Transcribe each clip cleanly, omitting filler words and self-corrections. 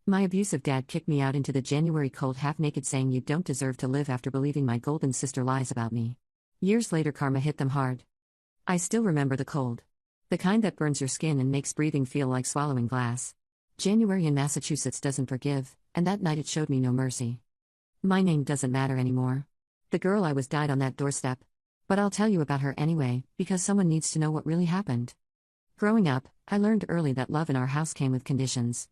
My abusive dad kicked me out into the January cold half-naked saying you don't deserve to live after believing my golden sister lies about me. Years later karma hit them hard. I still remember the cold. The kind that burns your skin and makes breathing feel like swallowing glass. January in Massachusetts doesn't forgive, and that night it showed me no mercy. My name doesn't matter anymore. The girl I was died on that doorstep. But I'll tell you about her anyway, because someone needs to know what really happened. Growing up, I learned early that love in our house came with conditions.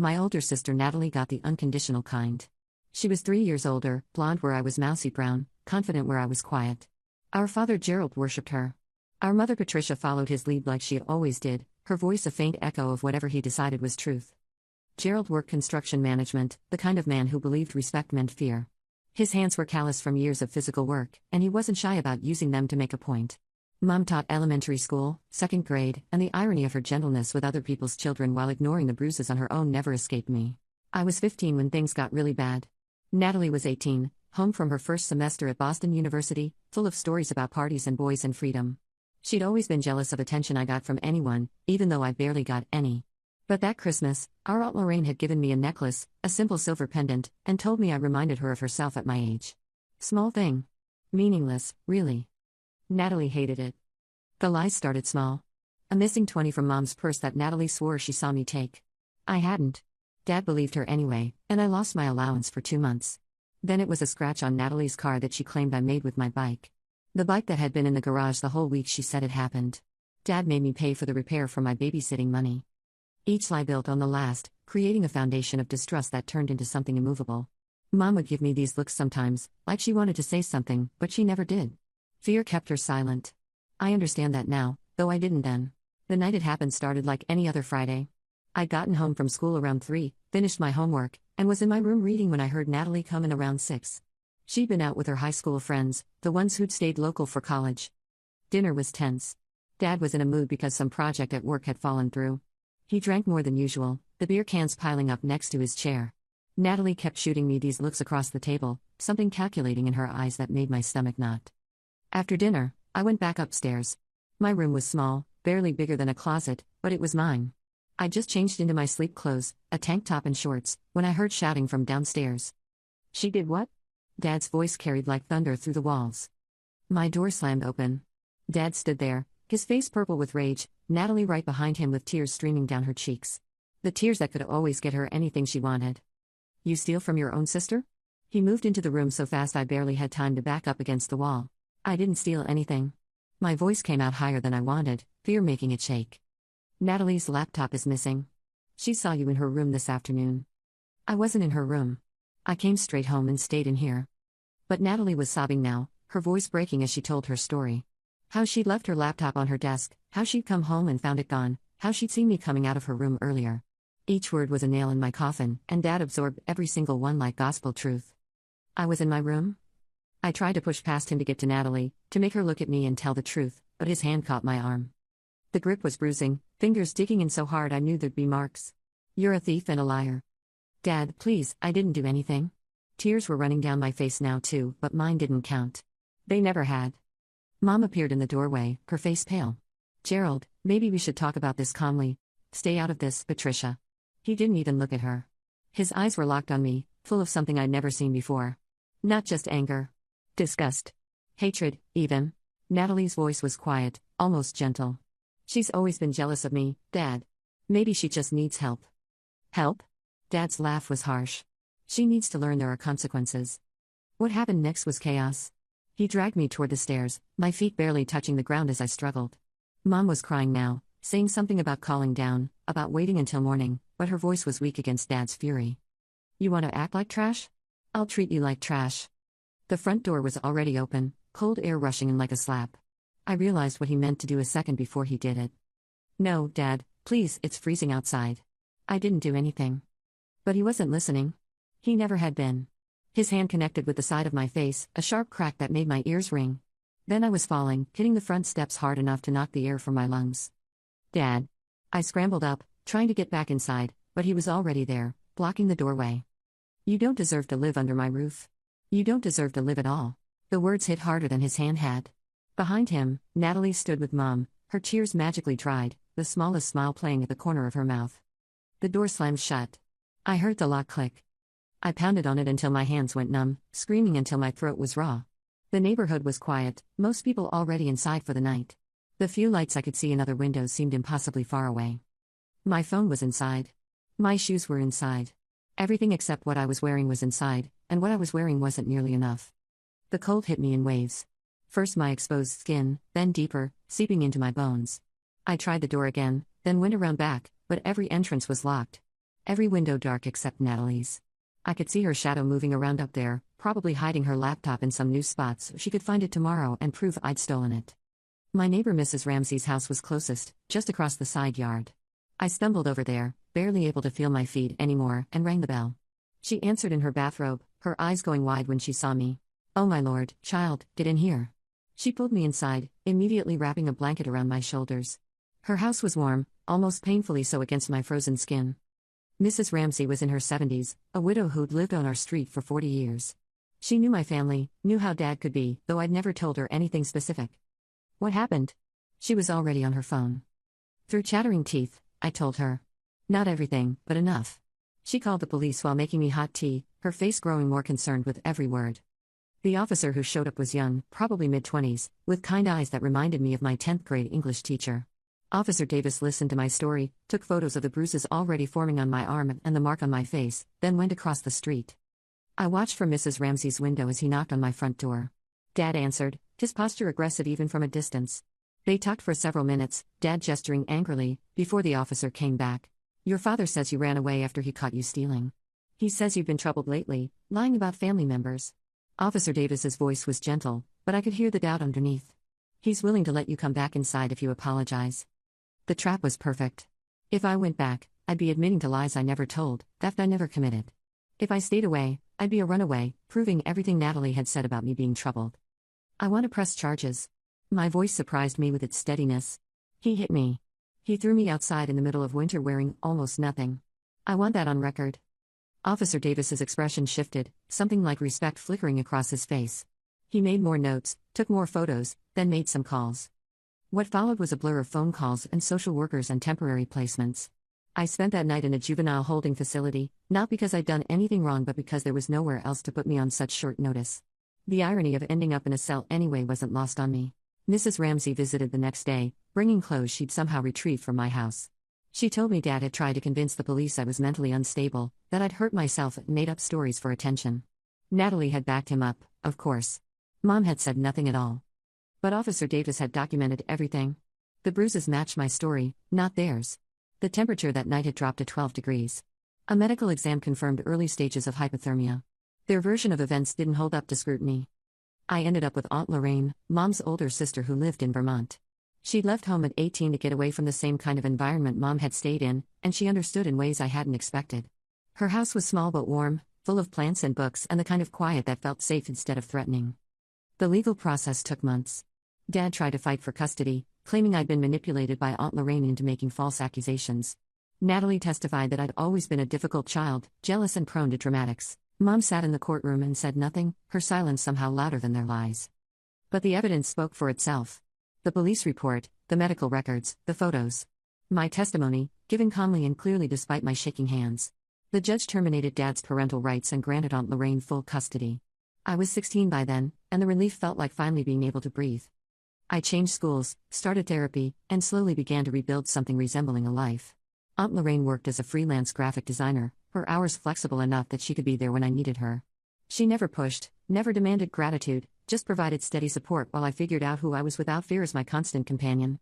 My older sister Natalie got the unconditional kind. She was 3 years older, blonde where I was mousy brown, confident where I was quiet. Our father Gerald worshipped her. Our mother Patricia followed his lead like she always did, her voice a faint echo of whatever he decided was truth. Gerald worked construction management, the kind of man who believed respect meant fear. His hands were calloused from years of physical work, and he wasn't shy about using them to make a point. Mom taught elementary school, 2nd grade, and the irony of her gentleness with other people's children while ignoring the bruises on her own never escaped me. I was 15 when things got really bad. Natalie was 18, home from her first semester at Boston University, full of stories about parties and boys and freedom. She'd always been jealous of attention I got from anyone, even though I barely got any. But that Christmas, our Aunt Lorraine had given me a necklace, a simple silver pendant, and told me I reminded her of herself at my age. Small thing. Meaningless, really. Natalie hated it. The lies started small. A missing 20 from Mom's purse that Natalie swore she saw me take. I hadn't. Dad believed her anyway, and I lost my allowance for 2 months. Then it was a scratch on Natalie's car that she claimed I made with my bike. The bike that had been in the garage the whole week she said it happened. Dad made me pay for the repair from my babysitting money. Each lie built on the last, creating a foundation of distrust that turned into something immovable. Mom would give me these looks sometimes, like she wanted to say something, but she never did. Fear kept her silent. I understand that now, though I didn't then. The night it happened started like any other Friday. I'd gotten home from school around 3, finished my homework, and was in my room reading when I heard Natalie come in around 6. She'd been out with her high school friends, the ones who'd stayed local for college. Dinner was tense. Dad was in a mood because some project at work had fallen through. He drank more than usual, the beer cans piling up next to his chair. Natalie kept shooting me these looks across the table, something calculating in her eyes that made my stomach knot. After dinner, I went back upstairs. My room was small, barely bigger than a closet, but it was mine. I just changed into my sleep clothes, a tank top and shorts, when I heard shouting from downstairs. She did what? Dad's voice carried like thunder through the walls. My door slammed open. Dad stood there, his face purple with rage, Natalie right behind him with tears streaming down her cheeks. The tears that could always get her anything she wanted. You steal from your own sister? He moved into the room so fast I barely had time to back up against the wall. I didn't steal anything. My voice came out higher than I wanted, fear making it shake. Natalie's laptop is missing. She saw you in her room this afternoon. I wasn't in her room. I came straight home and stayed in here. But Natalie was sobbing now, her voice breaking as she told her story. How she'd left her laptop on her desk, how she'd come home and found it gone, how she'd seen me coming out of her room earlier. Each word was a nail in my coffin, and Dad absorbed every single one like gospel truth. I was in my room? I tried to push past him to get to Natalie, to make her look at me and tell the truth, but his hand caught my arm. The grip was bruising, fingers digging in so hard I knew there'd be marks. You're a thief and a liar. Dad, please, I didn't do anything. Tears were running down my face now too, but mine didn't count. They never had. Mom appeared in the doorway, her face pale. Gerald, maybe we should talk about this calmly. Stay out of this, Patricia. He didn't even look at her. His eyes were locked on me, full of something I'd never seen before. Not just anger. Disgust. Hatred, even. Natalie's voice was quiet, almost gentle. She's always been jealous of me, Dad. Maybe she just needs help. Help? Dad's laugh was harsh. She needs to learn there are consequences. What happened next was chaos. He dragged me toward the stairs, my feet barely touching the ground as I struggled. Mom was crying now, saying something about calling down, about waiting until morning, but her voice was weak against Dad's fury. You want to act like trash? I'll treat you like trash. The front door was already open, cold air rushing in like a slap. I realized what he meant to do a second before he did it. No, Dad, please, it's freezing outside. I didn't do anything. But he wasn't listening. He never had been. His hand connected with the side of my face, a sharp crack that made my ears ring. Then I was falling, hitting the front steps hard enough to knock the air from my lungs. Dad. I scrambled up, trying to get back inside, but he was already there, blocking the doorway. You don't deserve to live under my roof. You don't deserve to live at all. The words hit harder than his hand had. Behind him, Natalie stood with Mom, her tears magically dried, the smallest smile playing at the corner of her mouth. The door slammed shut. I heard the lock click. I pounded on it until my hands went numb, screaming until my throat was raw. The neighborhood was quiet, most people already inside for the night. The few lights I could see in other windows seemed impossibly far away. My phone was inside. My shoes were inside. Everything except what I was wearing was inside, and what I was wearing wasn't nearly enough. The cold hit me in waves. First my exposed skin, then deeper, seeping into my bones. I tried the door again, then went around back, but every entrance was locked. Every window dark except Natalie's. I could see her shadow moving around up there, probably hiding her laptop in some new spot so she could find it tomorrow and prove I'd stolen it. My neighbor Mrs. Ramsey's house was closest, just across the side yard. I stumbled over there, barely able to feel my feet anymore, and rang the bell. She answered in her bathrobe, her eyes going wide when she saw me. "Oh my lord, child, get in here." She pulled me inside, immediately wrapping a blanket around my shoulders. Her house was warm, almost painfully so against my frozen skin. Mrs. Ramsey was in her 70s, a widow who'd lived on our street for 40 years. She knew my family, knew how Dad could be, though I'd never told her anything specific. "What happened?" She was already on her phone. Through chattering teeth, I told her. Not everything, but enough. She called the police while making me hot tea, her face growing more concerned with every word. The officer who showed up was young, probably mid-20s, with kind eyes that reminded me of my 10th grade English teacher. Officer Davis listened to my story, took photos of the bruises already forming on my arm and the mark on my face, then went across the street. I watched from Mrs. Ramsey's window as he knocked on my front door. Dad answered, his posture aggressive even from a distance. They talked for several minutes, Dad gesturing angrily, before the officer came back. "Your father says you ran away after he caught you stealing. He says you've been troubled lately, lying about family members." Officer Davis's voice was gentle, but I could hear the doubt underneath. "He's willing to let you come back inside if you apologize." The trap was perfect. If I went back, I'd be admitting to lies I never told, theft I never committed. If I stayed away, I'd be a runaway, proving everything Natalie had said about me being troubled. "I want to press charges." My voice surprised me with its steadiness. "He hit me. He threw me outside in the middle of winter wearing almost nothing. I want that on record." Officer Davis's expression shifted, something like respect flickering across his face. He made more notes, took more photos, then made some calls. What followed was a blur of phone calls and social workers and temporary placements. I spent that night in a juvenile holding facility, not because I'd done anything wrong but because there was nowhere else to put me on such short notice. The irony of ending up in a cell anyway wasn't lost on me. Mrs. Ramsey visited the next day, bringing clothes she'd somehow retrieved from my house. She told me Dad had tried to convince the police I was mentally unstable, that I'd hurt myself and made up stories for attention. Natalie had backed him up, of course. Mom had said nothing at all. But Officer Davis had documented everything. The bruises matched my story, not theirs. The temperature that night had dropped to 12 degrees. A medical exam confirmed early stages of hypothermia. Their version of events didn't hold up to scrutiny. I ended up with Aunt Lorraine, Mom's older sister who lived in Vermont. She'd left home at 18 to get away from the same kind of environment Mom had stayed in, and she understood in ways I hadn't expected. Her house was small but warm, full of plants and books and the kind of quiet that felt safe instead of threatening. The legal process took months. Dad tried to fight for custody, claiming I'd been manipulated by Aunt Lorraine into making false accusations. Natalie testified that I'd always been a difficult child, jealous and prone to dramatics. Mom sat in the courtroom and said nothing, her silence somehow louder than their lies. But the evidence spoke for itself. The police report, the medical records, the photos. My testimony, given calmly and clearly despite my shaking hands. The judge terminated Dad's parental rights and granted Aunt Lorraine full custody. I was 16 by then, and the relief felt like finally being able to breathe. I changed schools, started therapy, and slowly began to rebuild something resembling a life. Aunt Lorraine worked as a freelance graphic designer, her hours flexible enough that she could be there when I needed her. She never pushed, never demanded gratitude, just provided steady support while I figured out who I was without fear as my constant companion.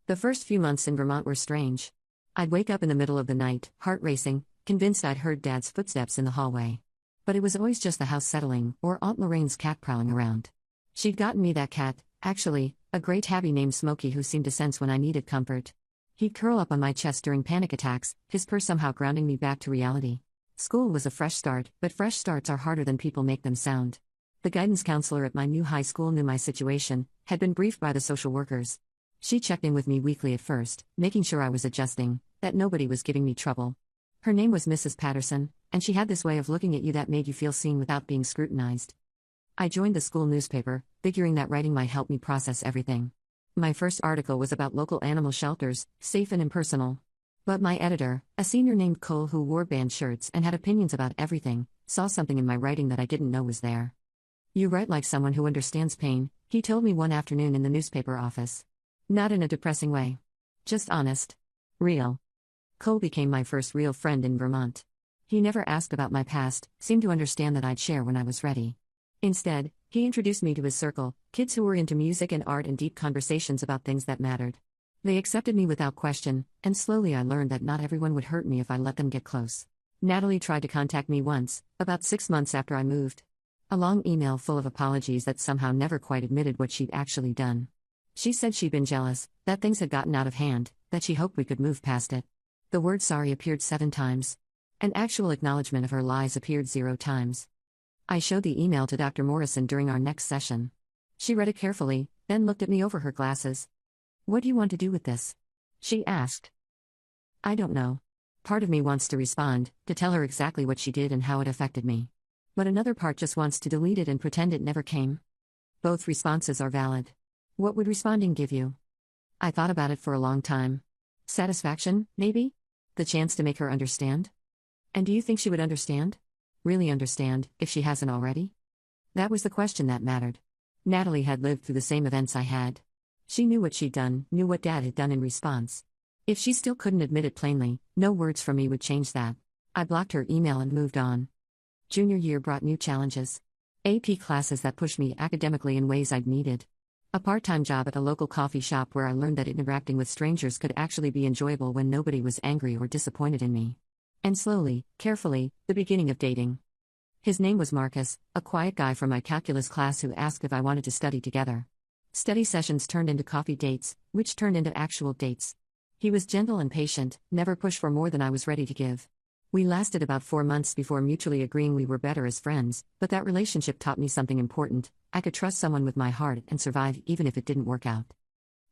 The first few months in Vermont were strange. I'd wake up in the middle of the night, heart racing, convinced I'd heard Dad's footsteps in the hallway. But it was always just the house settling, or Aunt Lorraine's cat prowling around. She'd gotten me that cat, actually, a gray tabby named Smokey who seemed to sense when I needed comfort. He'd curl up on my chest during panic attacks, his purr somehow grounding me back to reality. School was a fresh start, but fresh starts are harder than people make them sound. The guidance counselor at my new high school knew my situation, had been briefed by the social workers. She checked in with me weekly at first, making sure I was adjusting, that nobody was giving me trouble. Her name was Mrs. Patterson, and she had this way of looking at you that made you feel seen without being scrutinized. I joined the school newspaper, figuring that writing might help me process everything. My first article was about local animal shelters, safe and impersonal. But my editor, a senior named Qley who wore band shirts and had opinions about everything, saw something in my writing that I didn't know was there. "You write like someone who understands pain," he told me one afternoon in the newspaper office. Not in a depressing way. Just honest. Real. Qley became my first real friend in Vermont. He never asked about my past, seemed to understand that I'd share when I was ready. Instead, he introduced me to his circle, kids who were into music and art and deep conversations about things that mattered. They accepted me without question, and slowly I learned that not everyone would hurt me if I let them get close. Natalie tried to contact me once, about 6 months after I moved. A long email full of apologies that somehow never quite admitted what she'd actually done. She said she'd been jealous, that things had gotten out of hand, that she hoped we could move past it. The word sorry appeared 7 times. An actual acknowledgement of her lies appeared 0 times. I showed the email to Dr. Morrison during our next session. She read it carefully, then looked at me over her glasses. "What do you want to do with this?" she asked. I don't know. Part of me wants to respond, to tell her exactly what she did and how it affected me. But another part just wants to delete it and pretend it never came. Both responses are valid. What would responding give you? I thought about it for a long time. Satisfaction, maybe? The chance to make her understand? And do you think she would understand? Really understand, if she hasn't already? That was the question that mattered. Natalie had lived through the same events I had. She knew what she'd done, knew what Dad had done in response. If she still couldn't admit it plainly, no words from me would change that. I blocked her email and moved on. Junior year brought new challenges. AP classes that pushed me academically in ways I'd needed. A part-time job at a local coffee shop where I learned that interacting with strangers could actually be enjoyable when nobody was angry or disappointed in me. And slowly, carefully, the beginning of dating. His name was Marcus, a quiet guy from my calculus class who asked if I wanted to study together. Study sessions turned into coffee dates, which turned into actual dates. He was gentle and patient, never pushed for more than I was ready to give. We lasted about 4 months before mutually agreeing we were better as friends, but that relationship taught me something important. I could trust someone with my heart and survive even if it didn't work out.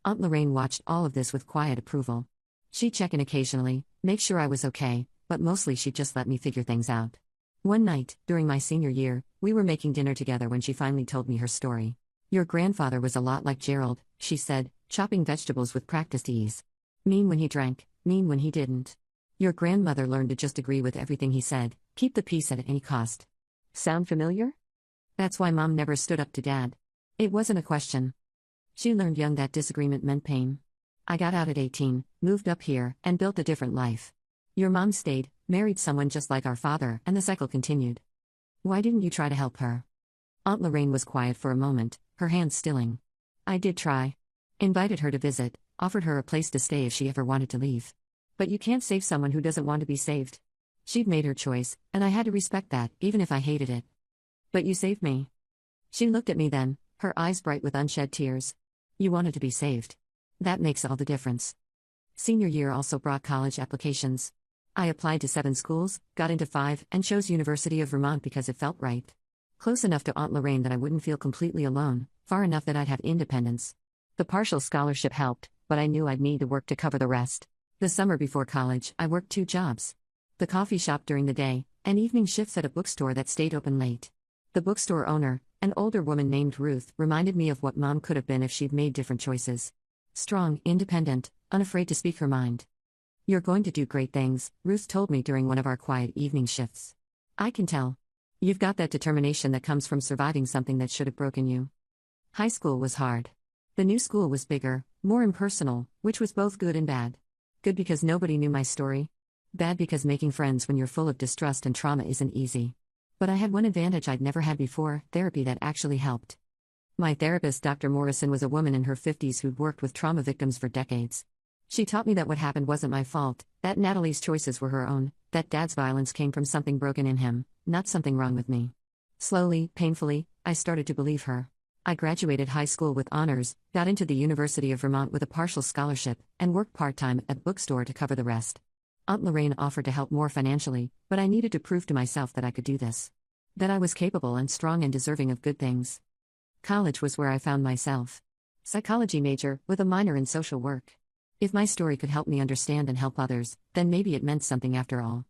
Aunt Lorraine watched all of this with quiet approval. She'd check in occasionally, make sure I was okay, but mostly she'd just let me figure things out. One night, during my senior year, we were making dinner together when she finally told me her story. "Your grandfather was a lot like Gerald," she said, chopping vegetables with practiced ease. "Mean when he drank, mean when he didn't. Your grandmother learned to just agree with everything he said, keep the peace at any cost." Sound familiar? That's why Mom never stood up to Dad. It wasn't a question. She learned young that disagreement meant pain. I got out at 18, moved up here, and built a different life. Your mom stayed, married someone just like our father, and the cycle continued. Why didn't you try to help her? Aunt Lorraine was quiet for a moment, her hands stilling. I did try. Invited her to visit, offered her a place to stay if she ever wanted to leave. But you can't save someone who doesn't want to be saved. She'd made her choice, and I had to respect that, even if I hated it. But you saved me. She looked at me then, her eyes bright with unshed tears. You wanted to be saved. That makes all the difference. Senior year also brought college applications. I applied to 7 schools, got into 5, and chose University of Vermont because it felt right. Close enough to Aunt Lorraine that I wouldn't feel completely alone, far enough that I'd have independence. The partial scholarship helped, but I knew I'd need to work to cover the rest. The summer before college, I worked 2 jobs. The coffee shop during the day, and evening shifts at a bookstore that stayed open late. The bookstore owner, an older woman named Ruth, reminded me of what Mom could have been if she'd made different choices. Strong, independent, unafraid to speak her mind. You're going to do great things, Ruth told me during one of our quiet evening shifts. I can tell. You've got that determination that comes from surviving something that should have broken you. High school was hard. The new school was bigger, more impersonal, which was both good and bad. Good because nobody knew my story. Bad because making friends when you're full of distrust and trauma isn't easy. But I had one advantage I'd never had before, therapy that actually helped. My therapist, Dr. Morrison, was a woman in her 50s who'd worked with trauma victims for decades. She taught me that what happened wasn't my fault, that Natalie's choices were her own, that Dad's violence came from something broken in him, not something wrong with me. Slowly, painfully, I started to believe her. I graduated high school with honors, got into the University of Vermont with a partial scholarship, and worked part-time at a bookstore to cover the rest. Aunt Lorraine offered to help more financially, but I needed to prove to myself that I could do this. That I was capable and strong and deserving of good things. College was where I found myself. Psychology major, with a minor in social work. If my story could help me understand and help others, then maybe it meant something after all.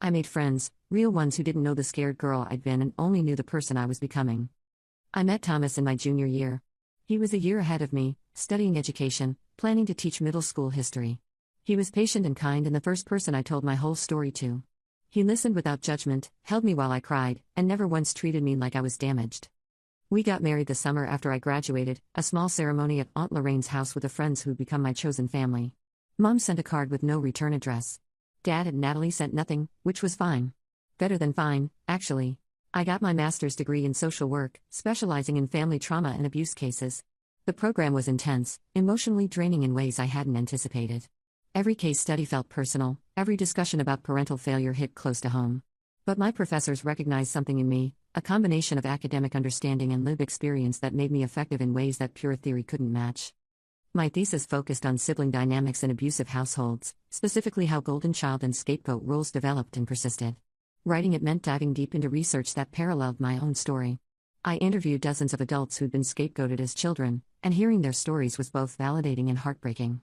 I made friends, real ones who didn't know the scared girl I'd been and only knew the person I was becoming. I met Thomas in my junior year. He was a year ahead of me, studying education, planning to teach middle school history. He was patient and kind and the first person I told my whole story to. He listened without judgment, held me while I cried, and never once treated me like I was damaged. We got married the summer after I graduated, a small ceremony at Aunt Lorraine's house with the friends who'd become my chosen family. Mom sent a card with no return address. Dad and Natalie sent nothing, which was fine. Better than fine, actually. I got my master's degree in social work, specializing in family trauma and abuse cases. The program was intense, emotionally draining in ways I hadn't anticipated. Every case study felt personal, every discussion about parental failure hit close to home. But my professors recognized something in me, a combination of academic understanding and lived experience that made me effective in ways that pure theory couldn't match. My thesis focused on sibling dynamics in abusive households, specifically how golden child and scapegoat roles developed and persisted. Writing it meant diving deep into research that paralleled my own story. I interviewed dozens of adults who'd been scapegoated as children, and hearing their stories was both validating and heartbreaking.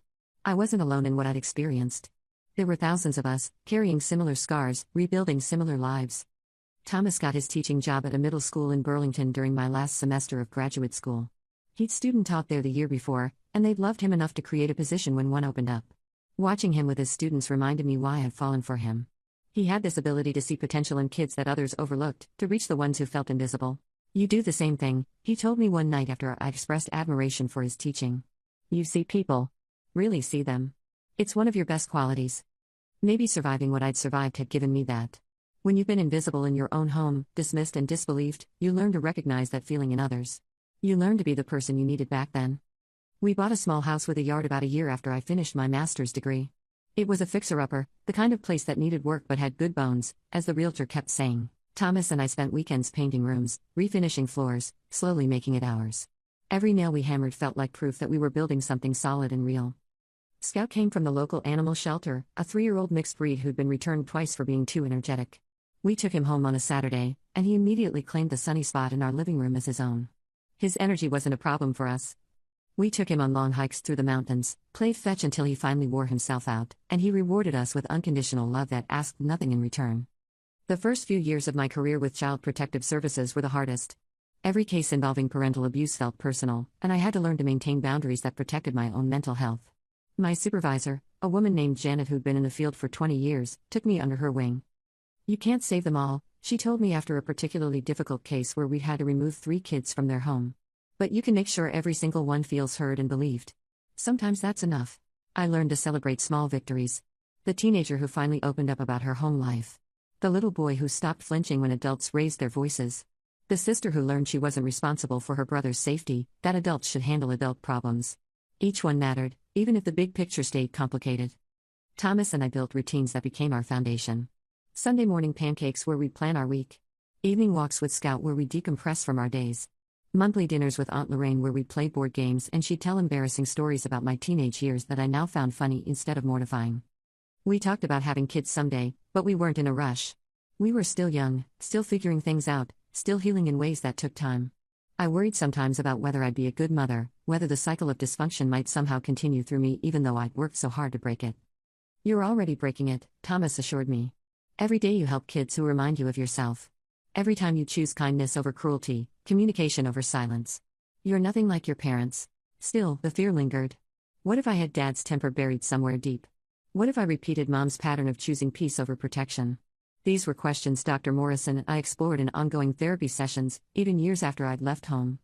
I wasn't alone in what I'd experienced. There were thousands of us, carrying similar scars, rebuilding similar lives. Thomas got his teaching job at a middle school in Burlington during my last semester of graduate school. He'd student taught there the year before, and they'd loved him enough to create a position when one opened up. Watching him with his students reminded me why I'd fallen for him. He had this ability to see potential in kids that others overlooked, to reach the ones who felt invisible. "You do the same thing," he told me one night after I expressed admiration for his teaching. "You see people. Really see them. It's one of your best qualities." Maybe surviving what I'd survived had given me that. When you've been invisible in your own home, dismissed and disbelieved, you learn to recognize that feeling in others. You learn to be the person you needed back then. We bought a small house with a yard about a year after I finished my master's degree. It was a fixer-upper, the kind of place that needed work but had good bones, as the realtor kept saying. Thomas and I spent weekends painting rooms, refinishing floors, slowly making it ours. Every nail we hammered felt like proof that we were building something solid and real. Scout came from the local animal shelter, a 3-year-old mixed breed who'd been returned twice for being too energetic. We took him home on a Saturday, and he immediately claimed the sunny spot in our living room as his own. His energy wasn't a problem for us. We took him on long hikes through the mountains, played fetch until he finally wore himself out, and he rewarded us with unconditional love that asked nothing in return. The first few years of my career with Child Protective Services were the hardest. Every case involving parental abuse felt personal, and I had to learn to maintain boundaries that protected my own mental health. My supervisor, a woman named Janet who'd been in the field for 20 years, took me under her wing. "You can't save them all," she told me after a particularly difficult case where we'd had to remove 3 kids from their home. "But you can make sure every single one feels heard and believed. Sometimes that's enough." I learned to celebrate small victories. The teenager who finally opened up about her home life. The little boy who stopped flinching when adults raised their voices. The sister who learned she wasn't responsible for her brother's safety, that adults should handle adult problems. Each one mattered, even if the big picture stayed complicated. Thomas and I built routines that became our foundation. Sunday morning pancakes where we'd plan our week. Evening walks with Scout where we'd decompress from our days. Monthly dinners with Aunt Lorraine where we'd play board games and she'd tell embarrassing stories about my teenage years that I now found funny instead of mortifying. We talked about having kids someday, but we weren't in a rush. We were still young, still figuring things out, still healing in ways that took time. I worried sometimes about whether I'd be a good mother, whether the cycle of dysfunction might somehow continue through me even though I'd worked so hard to break it. "You're already breaking it," Thomas assured me. "Every day you help kids who remind you of yourself. Every time you choose kindness over cruelty, communication over silence. You're nothing like your parents." Still, the fear lingered. What if I had Dad's temper buried somewhere deep? What if I repeated Mom's pattern of choosing peace over protection? These were questions Dr. Morrison and I explored in ongoing therapy sessions, even years after I'd left home.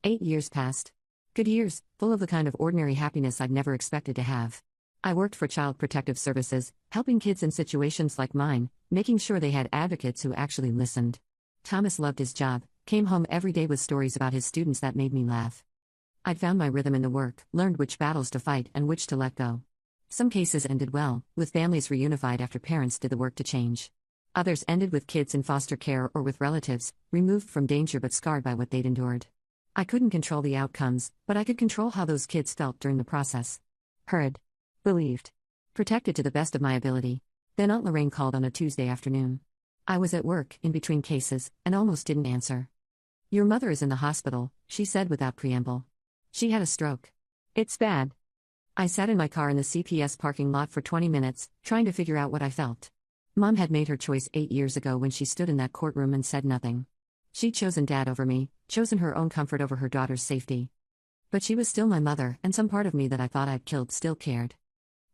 8 years passed. Good years, full of the kind of ordinary happiness I'd never expected to have. I worked for Child Protective Services, helping kids in situations like mine, making sure they had advocates who actually listened. Thomas loved his job, came home every day with stories about his students that made me laugh. I'd found my rhythm in the work, learned which battles to fight and which to let go. Some cases ended well, with families reunified after parents did the work to change. Others ended with kids in foster care or with relatives, removed from danger but scarred by what they'd endured. I couldn't control the outcomes, but I could control how those kids felt during the process. Heard. Believed. Protected to the best of my ability. Then Aunt Lorraine called on a Tuesday afternoon. I was at work, in between cases, and almost didn't answer. "Your mother is in the hospital," she said without preamble. "She had a stroke. It's bad." I sat in my car in the CPS parking lot for 20 minutes, trying to figure out what I felt. Mom had made her choice 8 years ago when she stood in that courtroom and said nothing. She'd chosen Dad over me, chosen her own comfort over her daughter's safety. But she was still my mother, and some part of me that I thought I'd killed still cared.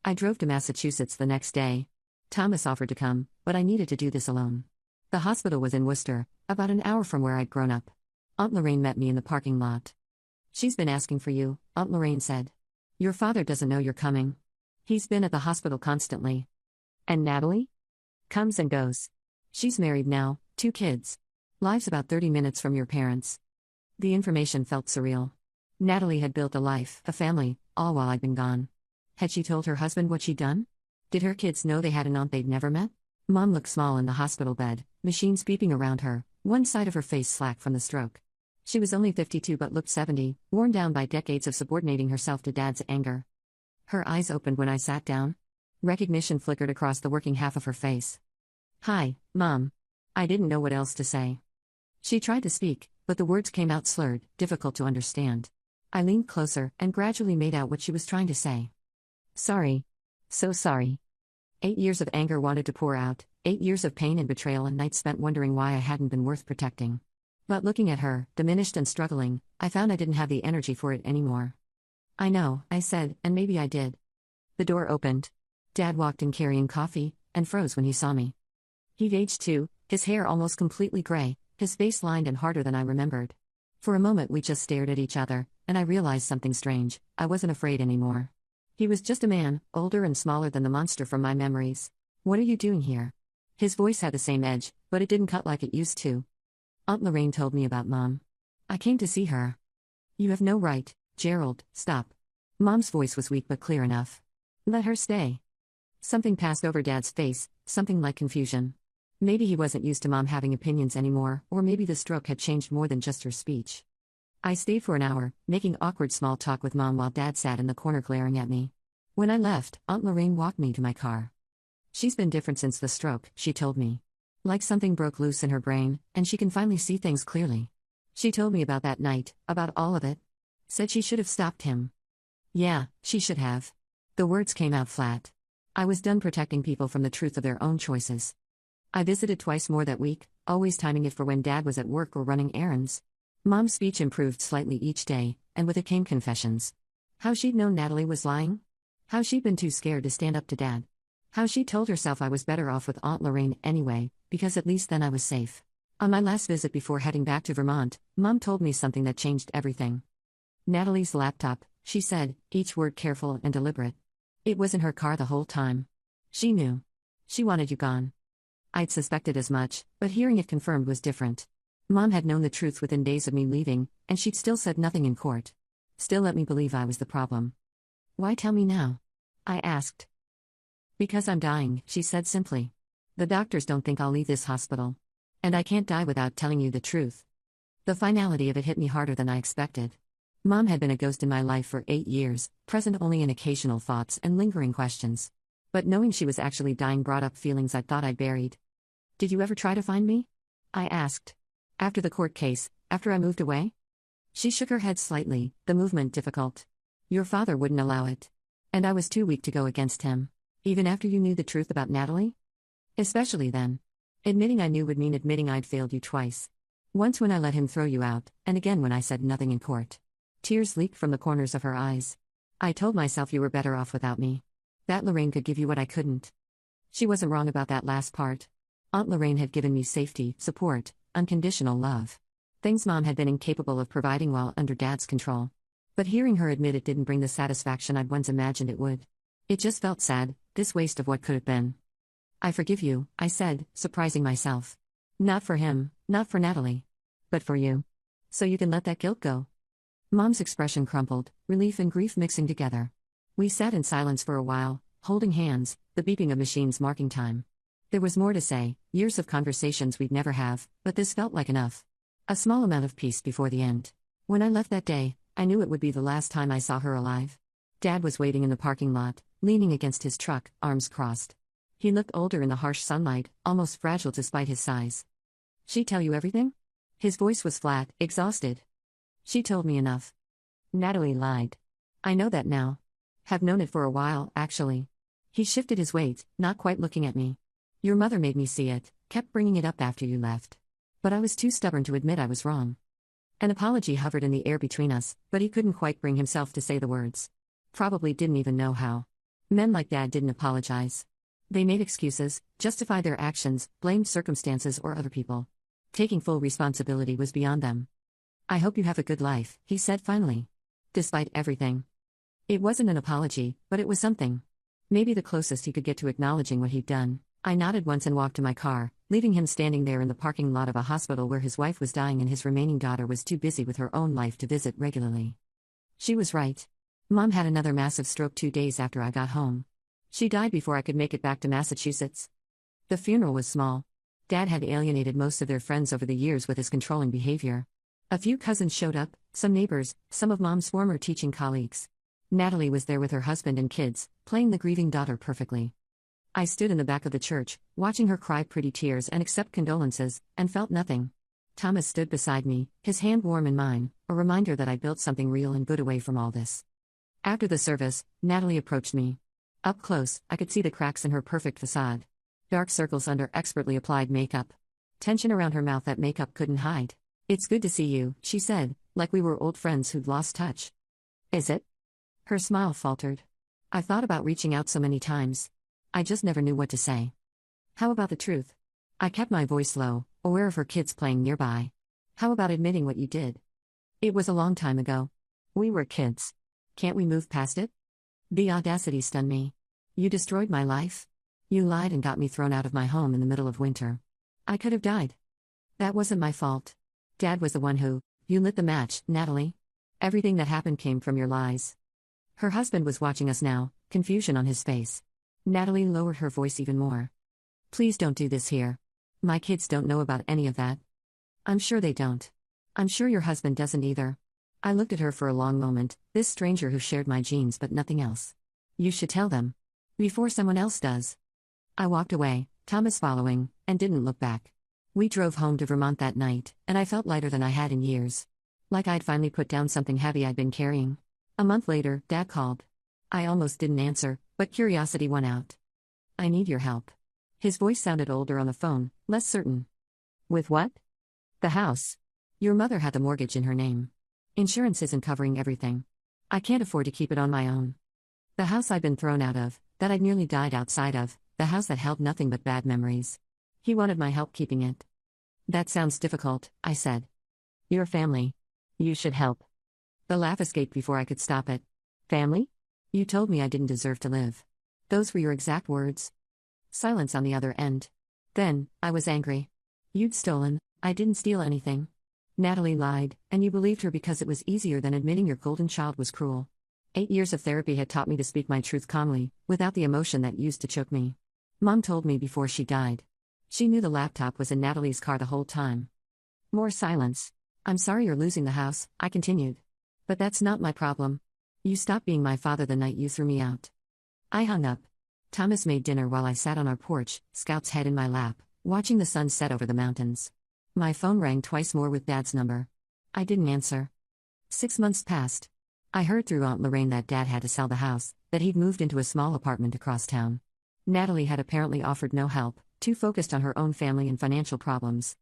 I drove to Massachusetts the next day. Thomas offered to come, but I needed to do this alone. The hospital was in Worcester, about an hour from where I'd grown up. Aunt Lorraine met me in the parking lot. "She's been asking for you," Aunt Lorraine said. "Your father doesn't know you're coming. He's been at the hospital constantly." "And Natalie?" "Comes and goes. She's married now, 2 kids. Lives about 30 minutes from your parents." The information felt surreal. Natalie had built a life, a family, all while I'd been gone. Had she told her husband what she'd done? Did her kids know they had an aunt they'd never met? Mom looked small in the hospital bed, machines beeping around her, one side of her face slack from the stroke. She was only 52 but looked 70, worn down by decades of subordinating herself to Dad's anger. Her eyes opened when I sat down. Recognition flickered across the working half of her face. "Hi, Mom." I didn't know what else to say. She tried to speak, but the words came out slurred, difficult to understand. I leaned closer and gradually made out what she was trying to say. "Sorry. So sorry." 8 years of anger wanted to pour out, 8 years of pain and betrayal and nights spent wondering why I hadn't been worth protecting. But looking at her, diminished and struggling, I found I didn't have the energy for it anymore. "I know," I said, and maybe I did. The door opened. Dad walked in carrying coffee, and froze when he saw me. He'd aged too, his hair almost completely gray, his face lined and harder than I remembered. For a moment we just stared at each other, and I realized something strange. I wasn't afraid anymore. He was just a man, older and smaller than the monster from my memories. "What are you doing here?" His voice had the same edge, but it didn't cut like it used to. "Aunt Lorraine told me about Mom. I came to see her." "You have no right, Gerald, stop." Mom's voice was weak but clear enough. "Let her stay." Something passed over Dad's face, something like confusion. Maybe he wasn't used to Mom having opinions anymore, or maybe the stroke had changed more than just her speech. I stayed for an hour, making awkward small talk with Mom while Dad sat in the corner glaring at me. When I left, Aunt Lorraine walked me to my car. "She's been different since the stroke," she told me. "Like something broke loose in her brain, and she can finally see things clearly." She told me about that night, about all of it. Said she should have stopped him. Yeah, she should have. The words came out flat. I was done protecting people from the truth of their own choices. I visited twice more that week, always timing it for when Dad was at work or running errands. Mom's speech improved slightly each day, and with it came confessions. How she'd known Natalie was lying? How she'd been too scared to stand up to Dad? How she told herself I was better off with Aunt Lorraine anyway, because at least then I was safe. On my last visit before heading back to Vermont, Mom told me something that changed everything. "Natalie's laptop," she said, each word careful and deliberate. "It was in her car the whole time. She knew. She wanted you gone." I'd suspected as much, but hearing it confirmed was different. Mom had known the truth within days of me leaving, and she'd still said nothing in court. Still let me believe I was the problem. "Why tell me now?" I asked. "Because I'm dying," she said simply. "The doctors don't think I'll leave this hospital. And I can't die without telling you the truth." The finality of it hit me harder than I expected. Mom had been a ghost in my life for 8 years, present only in occasional thoughts and lingering questions. But knowing she was actually dying brought up feelings I thought I'd buried. "Did you ever try to find me?" I asked. "After the court case, after I moved away?" She shook her head slightly, the movement difficult. "Your father wouldn't allow it. And I was too weak to go against him. Even after you knew the truth about Natalie? Especially then. Admitting I knew would mean admitting I'd failed you twice. Once when I let him throw you out, and again when I said nothing in court." Tears leaked from the corners of her eyes. "I told myself you were better off without me. That Lorraine could give you what I couldn't." She wasn't wrong about that last part. Aunt Lorraine had given me safety, support, unconditional love. Things Mom had been incapable of providing while under Dad's control. But hearing her admit it didn't bring the satisfaction I'd once imagined it would. It just felt sad, this waste of what could have been. "I forgive you," I said, surprising myself. "Not for him, not for Natalie. But for you. So you can let that guilt go." Mom's expression crumpled, relief and grief mixing together. We sat in silence for a while, holding hands, the beeping of machines marking time. There was more to say, years of conversations we'd never have, but this felt like enough. A small amount of peace before the end. When I left that day, I knew it would be the last time I saw her alive. Dad was waiting in the parking lot, leaning against his truck, arms crossed. He looked older in the harsh sunlight, almost fragile despite his size. "She tell you everything?" His voice was flat, exhausted. "She told me enough. Natalie lied. I know that now. Have known it for a while, actually." He shifted his weight, not quite looking at me. "Your mother made me see it, kept bringing it up after you left. But I was too stubborn to admit I was wrong." An apology hovered in the air between us, but he couldn't quite bring himself to say the words. Probably didn't even know how. Men like Dad didn't apologize. They made excuses, justified their actions, blamed circumstances or other people. Taking full responsibility was beyond them. "I hope you have a good life," he said finally. Despite everything. It wasn't an apology, but it was something. Maybe the closest he could get to acknowledging what he'd done. I nodded once and walked to my car, leaving him standing there in the parking lot of a hospital where his wife was dying and his remaining daughter was too busy with her own life to visit regularly. She was right. Mom had another massive stroke 2 days after I got home. She died before I could make it back to Massachusetts. The funeral was small. Dad had alienated most of their friends over the years with his controlling behavior. A few cousins showed up, some neighbors, some of Mom's former teaching colleagues. Natalie was there with her husband and kids, playing the grieving daughter perfectly. I stood in the back of the church, watching her cry pretty tears and accept condolences, and felt nothing. Thomas stood beside me, his hand warm in mine, a reminder that I built something real and good away from all this. After the service, Natalie approached me. Up close, I could see the cracks in her perfect facade. Dark circles under expertly applied makeup. Tension around her mouth that makeup couldn't hide. "It's good to see you," she said, like we were old friends who'd lost touch. "Is it?" Her smile faltered. I thought about reaching out so many times. I just never knew what to say. "How about the truth?" I kept my voice low, aware of her kids playing nearby. "How about admitting what you did?" "It was a long time ago. We were kids. Can't we move past it?" The audacity stunned me. "You destroyed my life? You lied and got me thrown out of my home in the middle of winter. I could have died. That wasn't my fault. Dad was the one who..." "You lit the match, Natalie. Everything that happened came from your lies." Her husband was watching us now, confusion on his face. Natalie lowered her voice even more. "Please don't do this here. My kids don't know about any of that." "I'm sure they don't. I'm sure your husband doesn't either." I looked at her for a long moment, this stranger who shared my genes but nothing else. "You should tell them. Before someone else does." I walked away, Thomas following, and didn't look back. We drove home to Vermont that night, and I felt lighter than I had in years. Like I'd finally put down something heavy I'd been carrying. A month later, Dad called. I almost didn't answer, but curiosity won out. "I need your help." His voice sounded older on the phone, less certain. "With what?" "The house. Your mother had the mortgage in her name. Insurance isn't covering everything. I can't afford to keep it on my own. The house I'd been thrown out of, that I'd nearly died outside of, the house that held nothing but bad memories. He wanted my help keeping it." "That sounds difficult," I said. "Your family. You should help." The laugh escaped before I could stop it. "Family? You told me I didn't deserve to live. Those were your exact words." Silence on the other end. Then, I was angry. "You'd stolen. I didn't steal anything. Natalie lied, and you believed her because it was easier than admitting your golden child was cruel." 8 years of therapy had taught me to speak my truth calmly, without the emotion that used to choke me. Mom told me before she died. She knew the laptop was in Natalie's car the whole time. More silence. "I'm sorry you're losing the house," I continued. "But that's not my problem. You stopped being my father the night you threw me out." I hung up. Thomas made dinner while I sat on our porch, Scout's head in my lap, watching the sun set over the mountains. My phone rang twice more with Dad's number. I didn't answer. 6 months passed. I heard through Aunt Lorraine that Dad had to sell the house, that he'd moved into a small apartment across town. Natalie had apparently offered no help, too focused on her own family and financial problems.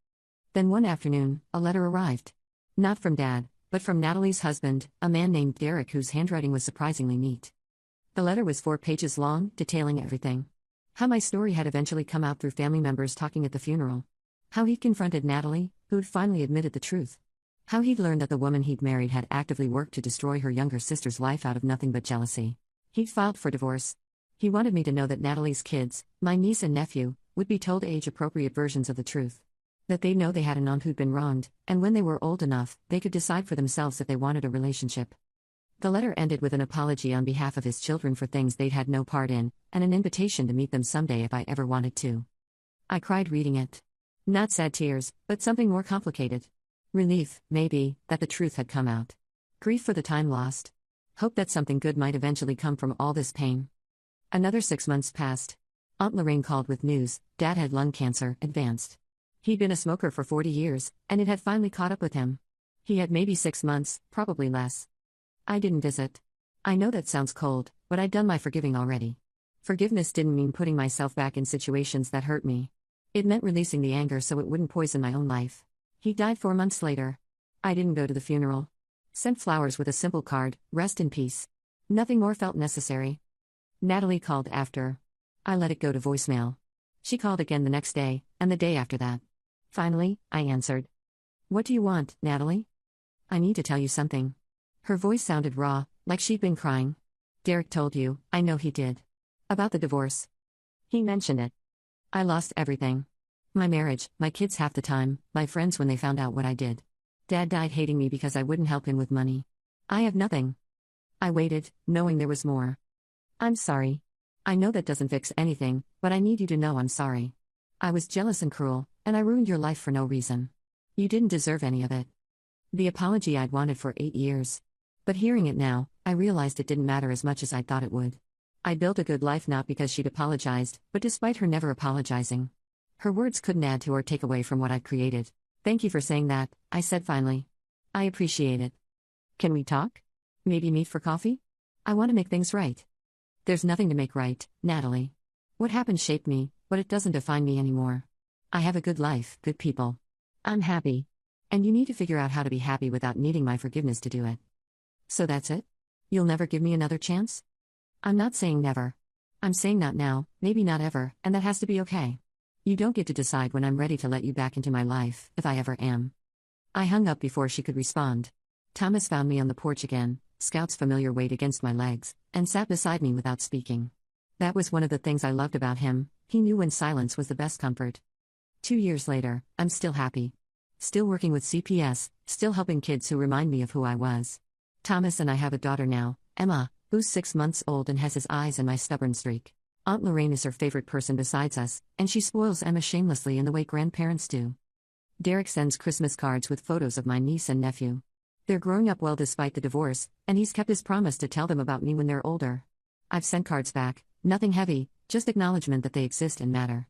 Then one afternoon, a letter arrived. Not from Dad, but from Natalie's husband, a man named Derek whose handwriting was surprisingly neat. The letter was 4 pages long, detailing everything. How my story had eventually come out through family members talking at the funeral. How he'd confronted Natalie, who'd finally admitted the truth. How he'd learned that the woman he'd married had actively worked to destroy her younger sister's life out of nothing but jealousy. He'd filed for divorce. He wanted me to know that Natalie's kids, my niece and nephew, would be told age-appropriate versions of the truth. That they'd know they had an aunt who'd been wronged, and when they were old enough, they could decide for themselves if they wanted a relationship. The letter ended with an apology on behalf of his children for things they'd had no part in, and an invitation to meet them someday if I ever wanted to. I cried reading it. Not sad tears, but something more complicated. Relief, maybe, that the truth had come out. Grief for the time lost. Hope that something good might eventually come from all this pain. Another 6 months passed. Aunt Lorraine called with news. Dad had lung cancer, advanced. He'd been a smoker for 40 years, and it had finally caught up with him. He had maybe 6 months, probably less. I didn't visit. I know that sounds cold, but I'd done my forgiving already. Forgiveness didn't mean putting myself back in situations that hurt me. It meant releasing the anger so it wouldn't poison my own life. He died 4 months later. I didn't go to the funeral. Sent flowers with a simple card, "Rest in peace." Nothing more felt necessary. Natalie called after. I let it go to voicemail. She called again the next day, and the day after that. Finally, I answered. What do you want, Natalie? I need to tell you something. Her voice sounded raw, like she'd been crying. Derek told you, I know he did. About the divorce. He mentioned it. I lost everything. My marriage, my kids half the time, my friends when they found out what I did. Dad died hating me because I wouldn't help him with money. I have nothing. I waited, knowing there was more. I'm sorry. I know that doesn't fix anything, but I need you to know I'm sorry. I was jealous and cruel, and I ruined your life for no reason. You didn't deserve any of it. The apology I'd wanted for 8 years. But hearing it now, I realized it didn't matter as much as I thought it would. I built a good life not because she'd apologized, but despite her never apologizing. Her words couldn't add to or take away from what I'd created. Thank you for saying that, I said finally. I appreciate it. Can we talk? Maybe meet for coffee? I want to make things right. There's nothing to make right, Natalie. What happened shaped me, but it doesn't define me anymore. I have a good life, good people. I'm happy. And you need to figure out how to be happy without needing my forgiveness to do it. So that's it? You'll never give me another chance? I'm not saying never. I'm saying not now, maybe not ever, and that has to be okay. You don't get to decide when I'm ready to let you back into my life, if I ever am. I hung up before she could respond. Thomas found me on the porch again, Scout's familiar weight against my legs, and sat beside me without speaking. That was one of the things I loved about him, he knew when silence was the best comfort. 2 years later, I'm still happy. Still working with CPS, still helping kids who remind me of who I was. Thomas and I have a daughter now, Emma, who's 6 months old and has his eyes and my stubborn streak. Aunt Lorraine is her favorite person besides us, and she spoils Emma shamelessly in the way grandparents do. Derek sends Christmas cards with photos of my niece and nephew. They're growing up well despite the divorce, and he's kept his promise to tell them about me when they're older. I've sent cards back, nothing heavy, just acknowledgement that they exist and matter.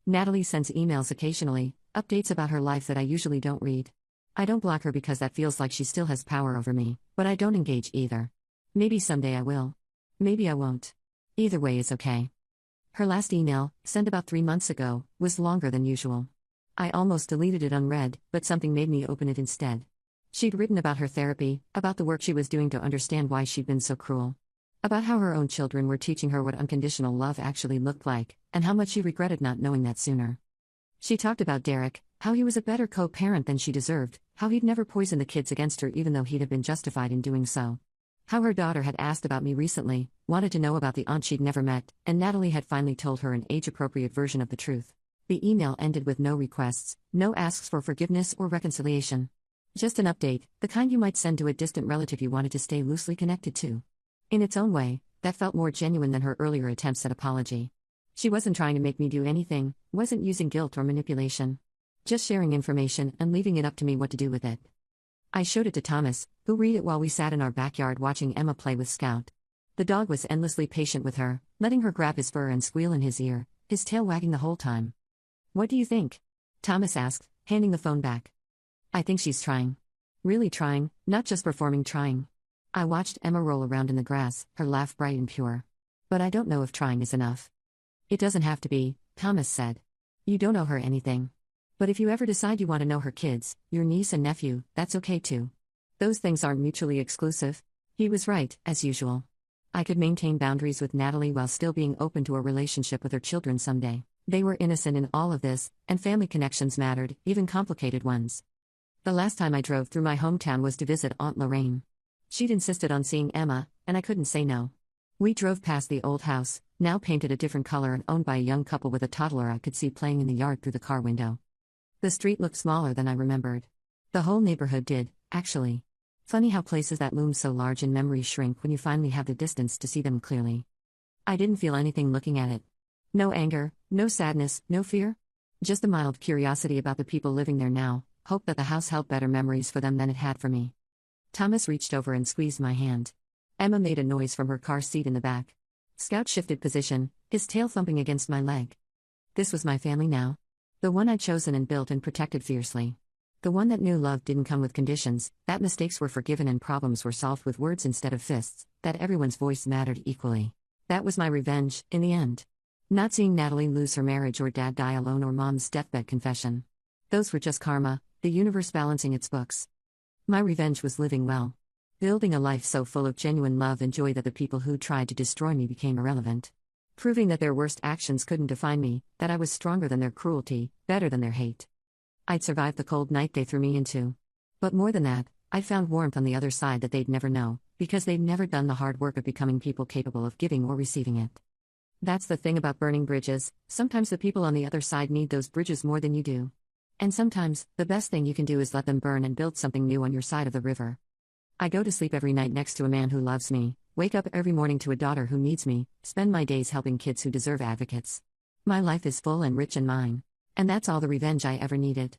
Natalie sends emails occasionally, updates about her life that I usually don't read. I don't block her because that feels like she still has power over me, but I don't engage either. Maybe someday I will. Maybe I won't. Either way is okay. Her last email, sent about 3 months ago, was longer than usual. I almost deleted it unread, but something made me open it instead. She'd written about her therapy, about the work she was doing to understand why she'd been so cruel. About how her own children were teaching her what unconditional love actually looked like, and how much she regretted not knowing that sooner. She talked about Derek, how he was a better co-parent than she deserved, how he'd never poisoned the kids against her even though he'd have been justified in doing so. How her daughter had asked about me recently, wanted to know about the aunt she'd never met, and Natalie had finally told her an age-appropriate version of the truth. The email ended with no requests, no asks for forgiveness or reconciliation. Just an update, the kind you might send to a distant relative you wanted to stay loosely connected to. In its own way, that felt more genuine than her earlier attempts at apology. She wasn't trying to make me do anything, wasn't using guilt or manipulation. Just sharing information and leaving it up to me what to do with it. I showed it to Thomas, who read it while we sat in our backyard watching Emma play with Scout. The dog was endlessly patient with her, letting her grab his fur and squeal in his ear, his tail wagging the whole time. What do you think? Thomas asked, handing the phone back. I think she's trying. Really trying, not just performing trying. I watched Emma roll around in the grass, her laugh bright and pure. But I don't know if trying is enough. It doesn't have to be, Thomas said. You don't owe her anything. But if you ever decide you want to know her kids, your niece and nephew, that's okay too. Those things aren't mutually exclusive. He was right, as usual. I could maintain boundaries with Natalie while still being open to a relationship with her children someday. They were innocent in all of this, and family connections mattered, even complicated ones. The last time I drove through my hometown was to visit Aunt Lorraine. She'd insisted on seeing Emma, and I couldn't say no. We drove past the old house, now painted a different color and owned by a young couple with a toddler I could see playing in the yard through the car window. The street looked smaller than I remembered. The whole neighborhood did, actually. Funny how places that loom so large in memory shrink when you finally have the distance to see them clearly. I didn't feel anything looking at it. No anger, no sadness, no fear. Just a mild curiosity about the people living there now, hope that the house held better memories for them than it had for me. Thomas reached over and squeezed my hand. Emma made a noise from her car seat in the back. Scout shifted position, his tail thumping against my leg. This was my family now. The one I'd chosen and built and protected fiercely. The one that knew love didn't come with conditions, that mistakes were forgiven and problems were solved with words instead of fists, that everyone's voice mattered equally. That was my revenge, in the end. Not seeing Natalie lose her marriage or dad die alone or mom's deathbed confession. Those were just karma, the universe balancing its books. My revenge was living well. building a life so full of genuine love and joy that the people who tried to destroy me became irrelevant. Proving that their worst actions couldn't define me, that I was stronger than their cruelty, better than their hate. I'd survived the cold night they threw me into. But more than that, I'd found warmth on the other side that they'd never know, because they'd never done the hard work of becoming people capable of giving or receiving it. That's the thing about burning bridges, sometimes the people on the other side need those bridges more than you do. And sometimes, the best thing you can do is let them burn and build something new on your side of the river. I go to sleep every night next to a man who loves me, wake up every morning to a daughter who needs me, spend my days helping kids who deserve advocates. My life is full and rich and mine. And that's all the revenge I ever needed.